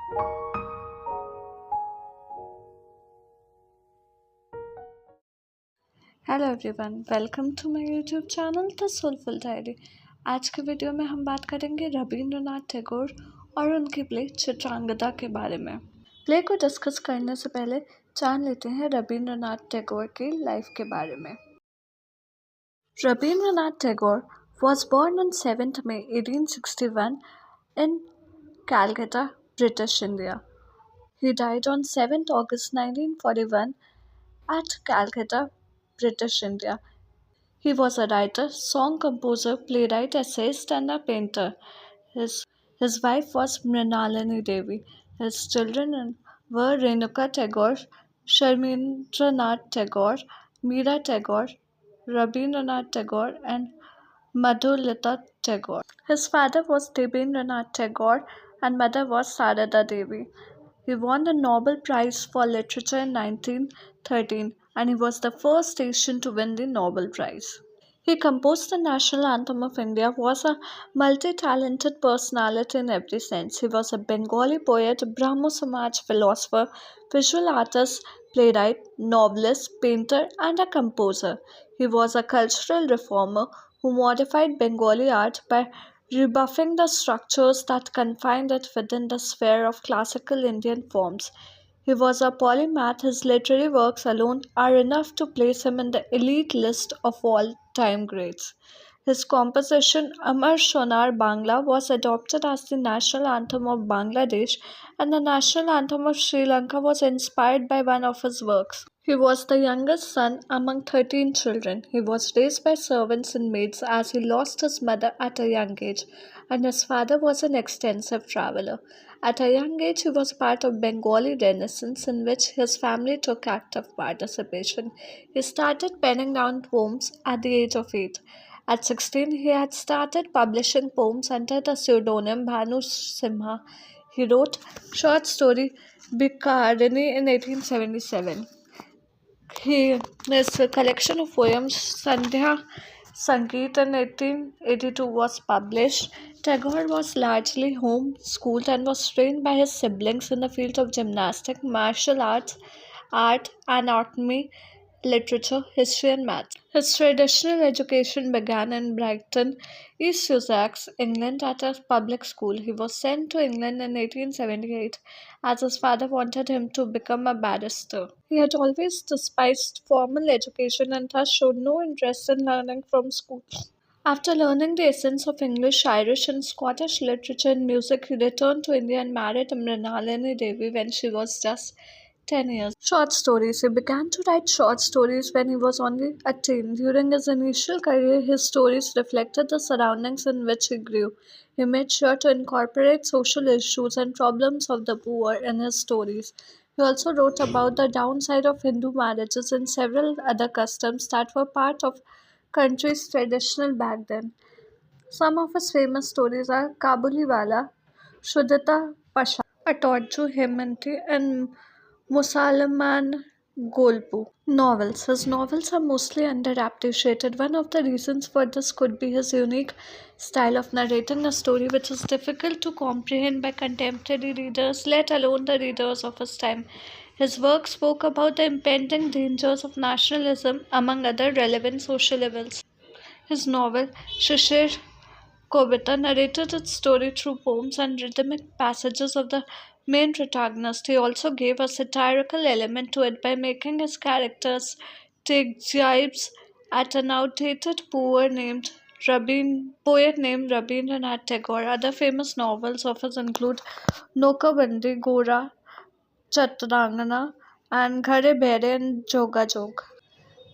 Hello everyone, welcome to my YouTube channel the soulful diary. आज के video में हम बात करेंगे रविंद्रनाथ टैगोर और उनकी प्ले चित्रांगदा के बारे में। प्ले को डिस्कस करने से पहले जान लेते हैं रविंद्रनाथ टैगोर की लाइफ के बारे में। Rabindranath Tagore was born on 7th May 1861 in Calcutta, British India. He died on 7th August 1941 at Calcutta, British India. He was a writer, song composer, playwright, essayist, and a painter. His, his wife was Mrinalini Devi. His children were Renuka Tagore, Sharmindranath Tagore, Meera Tagore, Rabindranath Tagore, and Madhulita Tagore. His father was Debendranath Tagore and mother was Sarada Devi. He won the Nobel Prize for Literature in 1913 and he was the first Asian to win the Nobel Prize. He composed the national anthem of India, was a multi-talented personality in every sense. He was a Bengali poet, Brahmo Samaj philosopher, visual artist, playwright, novelist, painter, and a composer. He was a cultural reformer who modified Bengali art by rebuffing the structures that confined it within the sphere of classical Indian forms. He was a polymath. His literary works alone are enough to place him in the elite list of all time greats. His composition Amar Sonar Bangla was adopted as the national anthem of Bangladesh, and the national anthem of Sri Lanka was inspired by one of his works. He was the youngest son among 13 children. He was raised by servants and maids as he lost his mother at a young age, and his father was an extensive traveler. At a young age, he was part of Bengali Renaissance, in which his family took active participation. He started penning down poems at the age of 8. At 16, he had started publishing poems under the pseudonym Bhanu Simha. He wrote short story Bikarini in 1877. His collection of poems Sandhya Sangeet in 1882 was published. Tagore was largely home-schooled and was trained by his siblings in the field of gymnastics, martial arts, art, anatomy, literature, history, and math. His traditional education began in Brighton, East Sussex, England, at a public school. He was sent to England in 1878 as his father wanted him to become a barrister. He had always despised formal education and thus showed no interest in learning from school. After learning the essence of English, Irish, and Scottish literature and music, he returned to India and married Mrinalini Devi when she was just 10 years. Short stories. He began to write short stories when he was only a teen. During his initial career, his stories reflected the surroundings in which he grew. He made sure to incorporate social issues and problems of the poor in his stories. He also wrote about the downside of Hindu marriages and several other customs that were part of country's traditional back then. Some of his famous stories are Kabuliwala, Shuddhata Pasha, Atorju Hemanti, and Musalman Golpu. Novels. His novels are mostly underappreciated. One of the reasons for this could be his unique style of narrating a story which is difficult to comprehend by contemporary readers, let alone the readers of his time. His work spoke about the impending dangers of nationalism, among other relevant social evils. His novel, Shishir Kobita, narrated its story through poems and rhythmic passages of the main protagonist. He also gave a satirical element to it by making his characters take jibes at an outdated poet named Rabindranath Tagore. Other famous novels of his include Nokabandi, Gora, Chitrangada, and Ghare Bhere and Joga Jog.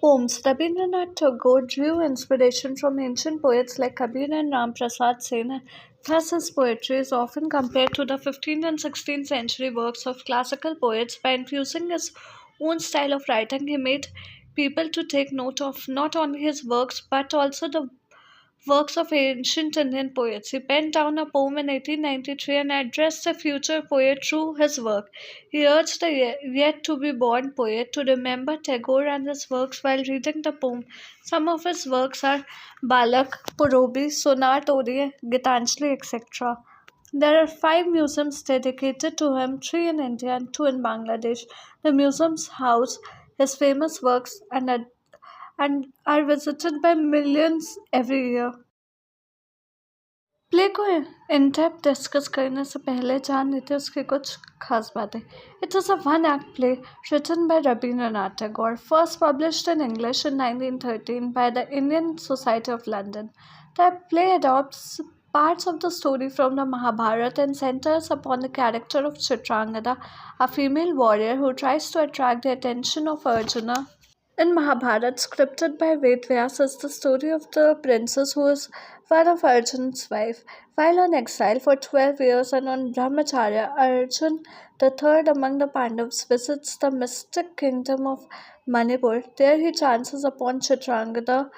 Poems. Rabindranath Tagore drew inspiration from ancient poets like Kabir and Ram Prasad Sen. Thus, his poetry is often compared to the 15th and 16th century works of classical poets. By infusing his own style of writing, he made people to take note of not only his works but also the works of ancient Indian poets. He penned down a poem in 1893 and addressed a future poet through his work. He urged the yet to be born poet to remember Tagore and his works while reading the poem. Some of his works are Balak, Purobi, Sonar Tori, Gitanjali, etc. There are five museums dedicated to him, three in India and two in Bangladesh. The museums house his famous works and are visited by millions every year. Play को in depth discuss करने से पहले जान लेते हैं उसकी कुछ खास बातें. It is a one-act play written by Rabindranath Tagore, first published in English in 1913 by the Indian Society of London. The play adopts parts of the story from the Mahabharata and centers upon the character of Chitrangada, a female warrior who tries to attract the attention of Arjuna. In Mahabharata, scripted by Vedvyas, is the story of the princess who is one of Arjun's wife. While on exile for 12 years and on Brahmacharya, Arjun, the third among the Pandavas, visits the mystic kingdom of Manipur. There he chances upon Chitrangada,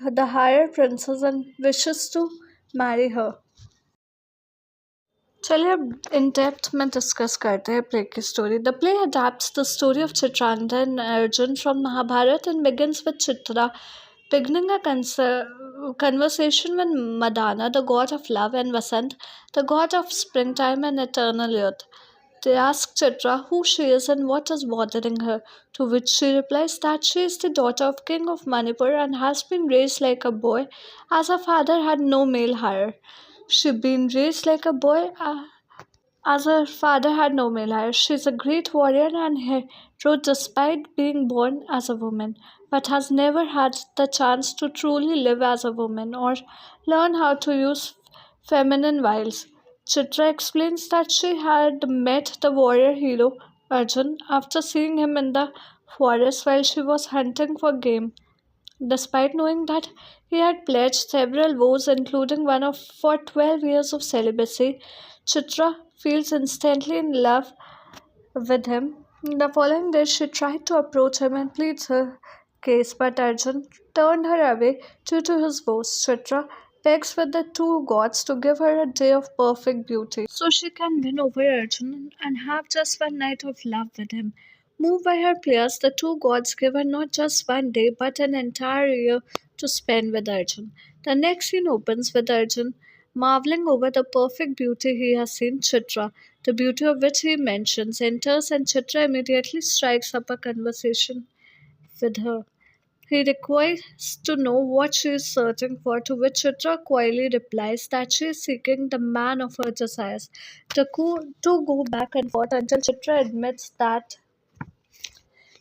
the higher princess, and wishes to marry her. चलिए अब in depth में discuss करते हैं play की story. The play adapts the story of Chitrangada and Arjun from Mahabharata and begins with Chitra beginning a conversation with Madana, the god of love, and Vasant, the god of springtime and eternal youth. They ask Chitra who she is and what is bothering her, to which she replies that she is the daughter of king of Manipur and has been raised like a boy, as her father had no male heir. She been raised like a boy as her father had no male heir. She is a great warrior and hero despite being born as a woman, but has never had the chance to truly live as a woman or learn how to use feminine wiles. Chitra explains that she had met the warrior hero Arjun after seeing him in the forest while she was hunting for game. Despite knowing that he had pledged several vows, including one of for 12 years of celibacy, Chitra feels instantly in love with him. The following day, she tried to approach him and plead her case, but Arjun turned her away due to his vows. Chitra begs with the two gods to give her a day of perfect beauty so she can win over Arjun and have just one night of love with him. Moved by her prayers, the two gods give her not just one day but an entire year to spend with Arjun. The next scene opens with Arjun marveling over the perfect beauty he has seen. Chitra, the beauty of which he mentions, enters and Chitra immediately strikes up a conversation with her. He requires to know what she is searching for, to which Chitra coyly replies that she is seeking the man of her desires. The two go back and forth until Chitra admits that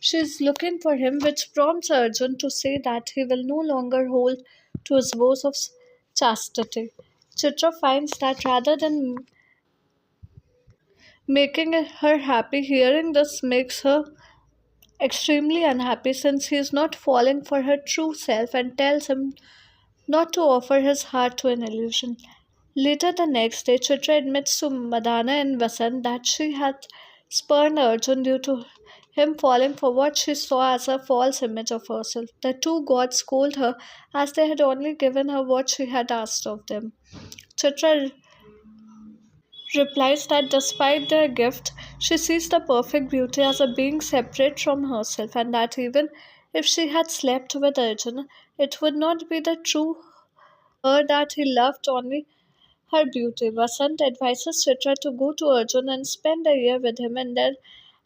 she is looking for him, which prompts Arjun to say that he will no longer hold to his vows of chastity. Chitra finds that rather than making her happy, hearing this makes her extremely unhappy since he is not falling for her true self and tells him not to offer his heart to an illusion. Later the next day, Chitra admits to Madana and Vasant that she had spurned Arjun due to him falling for what she saw as a false image of herself. The two gods scold her as they had only given her what she had asked of them. Chitra replies that despite their gift, she sees the perfect beauty as a being separate from herself, and that even if she had slept with Arjun, it would not be the true her that he loved, only her beauty. Vasant advises Chitra to go to Arjun and spend a year with him, and then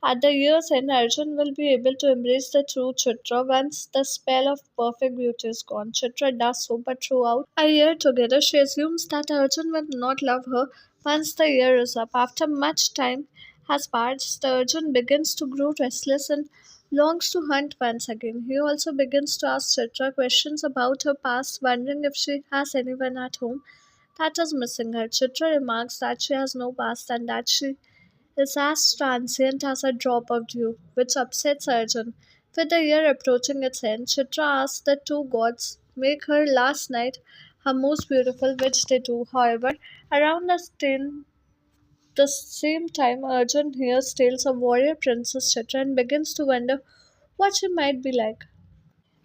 at the year's end, Arjun will be able to embrace the true Chitra once the spell of perfect beauty is gone. Chitra does so, but throughout a year together, she assumes that Arjun will not love her once the year is up. After much time has passed, Arjun begins to grow restless and longs to hunt once again. He also begins to ask Chitra questions about her past, wondering if she has anyone at home that is missing her. Chitra remarks that she has no past and that she is as transient as a drop of dew, which upsets Arjun. With the year approaching its end, Chitra asks the two gods make her last night her most beautiful, which they do. However, around the same time, Arjun hears tales of warrior princess Chitra and begins to wonder what she might be like.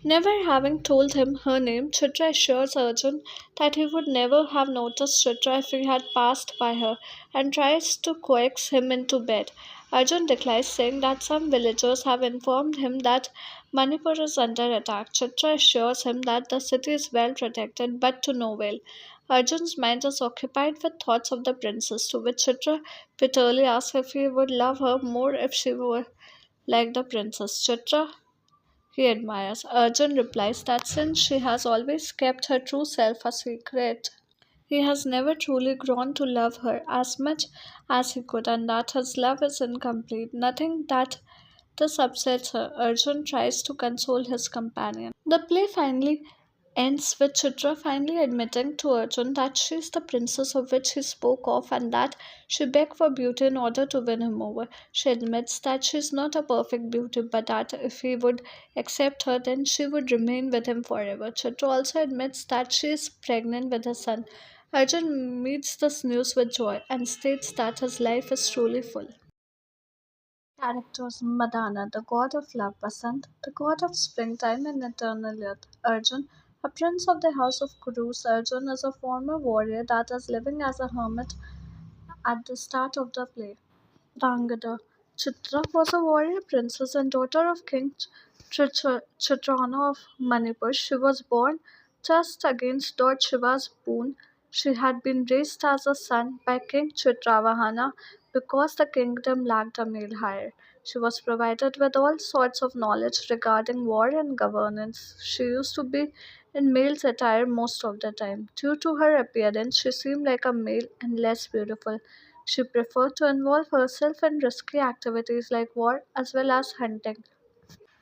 Never having told him her name, Chitra assures Arjun that he would never have noticed Chitra if he had passed by her and tries to coax him into bed. Arjun declines, saying that some villagers have informed him that Manipur is under attack. Chitra assures him that the city is well protected but to no avail. Arjun's mind is occupied with thoughts of the princess, to which Chitra bitterly asks if he would love her more if she were like the princess. Chitra he admires. Arjun replies that since she has always kept her true self a secret, he has never truly grown to love her as much as he could, and that his love is incomplete. Nothing that this upsets her. Arjun tries to console his companion. The play finally ends with Chitra finally admitting to Arjun that she is the princess of which he spoke of and that she begged for beauty in order to win him over. She admits that she is not a perfect beauty, but that if he would accept her, then she would remain with him forever. Chitra also admits that she is pregnant with a son. Arjun meets this news with joy and states that his life is truly full. Characters: Madana, the god of love; Vasant, the god of springtime and eternal youth; Arjun, a prince of the house of Kurus. Arjun is a former warrior that is living as a hermit at the start of the play. Chitrangada. Chitra was a warrior princess and daughter of King Chitrana of Manipur. She was born just against Lord Shiva's boon. She had been raised as a son by King Chitravahana because the kingdom lacked a male heir. She was provided with all sorts of knowledge regarding war and governance. She used to be in male's attire most of the time. Due to her appearance, she seemed like a male and less beautiful. She preferred to involve herself in risky activities like war as well as hunting.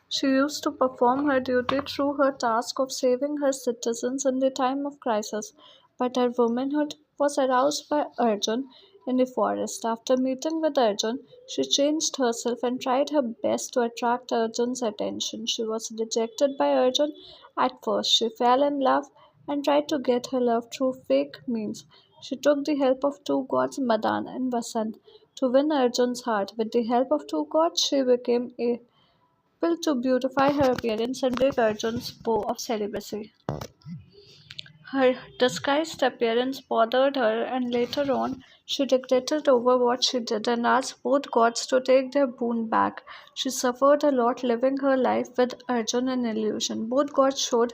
She used to perform her duty through her task of saving her citizens in the time of crisis, but her womanhood was aroused by Arjun in the forest. After meeting with Arjun, she changed herself and tried her best to attract Arjun's attention. She was rejected by Arjun at first. She fell in love and tried to get her love through fake means. She took the help of two gods, Madan and Vasant, to win Arjun's heart. With the help of two gods, she became a able to beautify her appearance and break Arjun's bow of celibacy. Her disguised appearance bothered her, and later on, she regretted over what she did and asked both gods to take their boon back. She suffered a lot living her life with Arjun in illusion. Both gods showed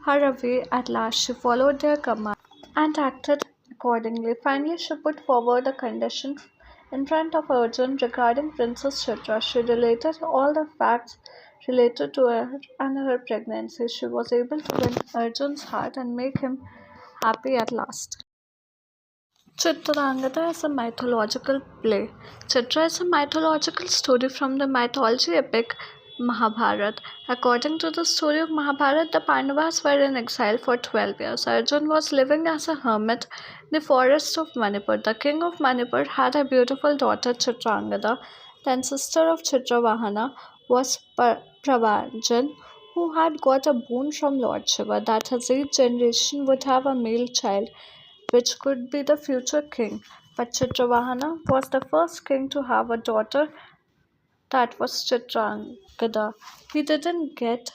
her a way at last. She followed their command and acted accordingly. Finally, she put forward a condition in front of Arjun regarding Princess Chitra. She related all the facts related to her and her pregnancy. She was able to win Arjun's heart and make him happy at last. Chitrangada is a mythological play. Chitra is a mythological story from the mythology epic Mahabharata. According to the story of Mahabharata, the Pandavas were in exile for 12 years. Arjun was living as a hermit in the forest of Manipur. The king of Manipur had a beautiful daughter, Chitrangada. Then, sister of Chitravahana was Prabhajan, who had got a boon from Lord Shiva that his eighth generation would have a male child which could be the future king. But Chitravahana was the first king to have a daughter, that was Chitrangada. He didn't get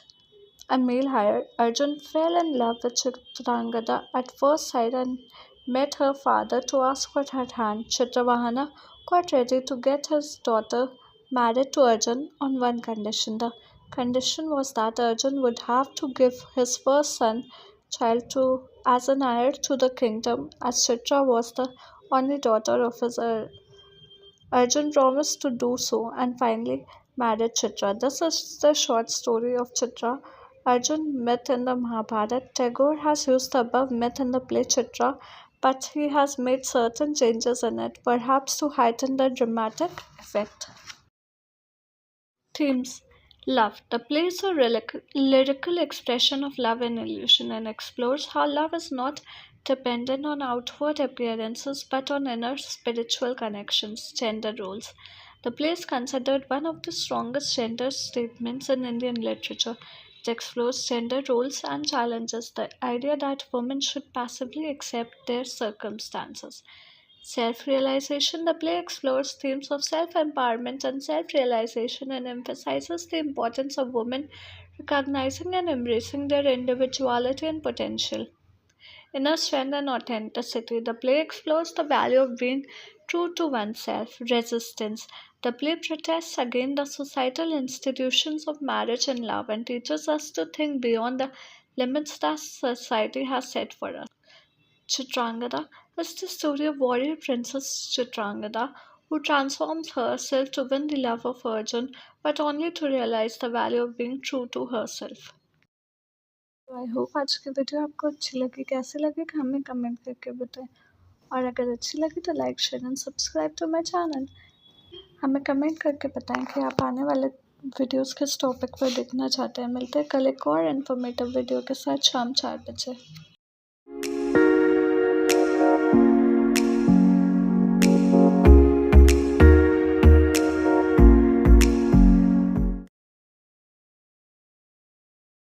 a male heir. Arjun fell in love with Chitrangada at first sight and met her father to ask for her hand. Chitravahana got ready to get his daughter married to Arjun on one condition. The condition was that Arjun would have to give his first son child to as an heir to the kingdom, as Chitra was the only daughter of his Arjun promised to do so and finally married Chitra. This is the short story of Chitra. Arjun myth in the Mahabharata. Tagore has used the above myth in the play Chitra, but he has made certain changes in it, perhaps to heighten the dramatic effect. Themes: Love. The play is a lyrical expression of love and illusion and explores how love is not dependent on outward appearances but on inner spiritual connections. Gender roles. The play is considered one of the strongest gender statements in Indian literature. It explores gender roles and challenges the idea that women should passively accept their circumstances. Self realization. The play explores themes of self empowerment and self realization and emphasizes the importance of women recognizing and embracing their individuality and potential. Inner strength and authenticity. The play explores the value of being true to oneself. Resistance. The play protests against the societal institutions of marriage and love and teaches us to think beyond the limits that society has set for us. Chitrangada is the story of warrior Princess Chitrangada who transforms herself to win the love of Arjun but only to realize the value of being true to herself. तो I hope आज की video आपको अच्छी लगी। कैसी लगी हमें comment करके बताएं और अगर अच्छी लगी तो like share and subscribe to my channel. हमें कमेंट करके बताएं कि आप आने वाले वीडियोस किस टॉपिक पर देखना चाहते हैं। मिलते हैं कल एक और इन्फॉर्मेटिव वीडियो के साथ शाम 4 बजे।